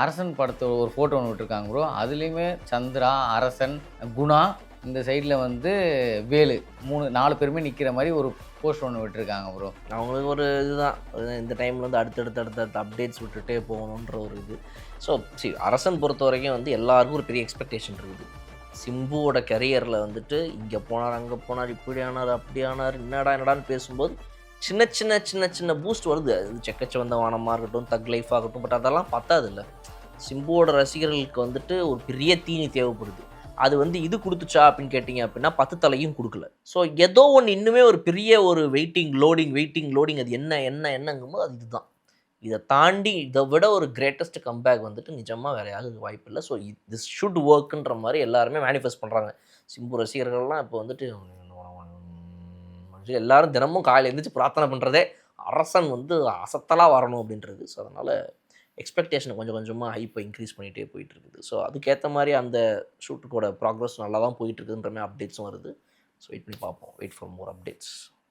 அரசன் படத்தோட ஒரு ஃபோட்டோ ஒன்று விட்டுருக்காங்க ப்ரோ. அதுலேயுமே சந்திரா, அரசன், குணா, இந்த சைடில் வந்து வேலு 4 பேருமே நிற்கிற மாதிரி ஒரு போஸ்ட் ஒன்று விட்டுருக்காங்க ப்ரோ. அவங்களுக்கு ஒரு இதுதான் இந்த டைமில் வந்து அடுத்தடுத்த அப்டேட்ஸ் விட்டுட்டே போகணுன்ற ஒரு இது. ஸோ அரசன் பொறுத்த வரைக்கும் வந்து எல்லாருக்கும் ஒரு பெரிய எக்ஸ்பெக்டேஷன் இருக்குது. சிம்புவோட கரியரில் வந்துட்டு இங்கே போனார், அங்கே போனார், இப்படி ஆனார், அப்படி ஆனார், என்னடான்னு பேசும்போது சின்ன பூஸ்ட் வருது. அது செக்கச்சவந்த வானமாக இருக்கட்டும், தக் லைஃப் ஆகட்டும். பட் அதெல்லாம் பத்தாது இல்லை. சிம்புவோட ரசிகர்களுக்கு வந்துட்டு ஒரு பெரிய தீனி தேவைப்படுது. அது வந்து இது கொடுத்துச்சா அப்படின்னு கேட்டிங்க அப்படின்னா 10 தலையும் கொடுக்கல. ஸோ ஏதோ ஒன்று இன்னுமே ஒரு பெரிய ஒரு வெயிட்டிங் லோடிங் அது என்னங்கும்போது அது இதுதான். இதை தாண்டி இதை விட ஒரு கிரேட்டஸ்ட் கம்பேக் வந்துட்டு நிஜமாக வேறு யாரும் வாய்ப்பு இல்லை. ஸோ திஸ் ஷுட் ஒர்க்குன்ற மாதிரி எல்லாருமே மேனிஃபெஸ்ட் பண்ணுறாங்க. சிம்பு ரசிகர்கள்லாம் இப்போ வந்துட்டு எல்லாரும் தினமும் காலையில் எழுந்திரிச்சு பிரார்த்தனை பண்ணுறதே அரசன் வந்து அசத்தலாக வரணும் அப்படின்றது. ஸோ அதனால் எக்ஸ்பெக்டேஷனை கொஞ்சம் கொஞ்சமாக ஹைப்பை இன்க்ரீஸ் பண்ணிகிட்டே போயிட்டுருக்குது. ஸோ அதுக்கேற்ற மாதிரி அந்த ஷூட்டுக்கோட ப்ராக்ரஸ் நல்லா தான் போயிட்டுருக்குன்ற மாதிரி அப்டேட்ஸும் வருது. ஸோ வெயிட் பண்ணி பார்ப்போம். Wait for more updates.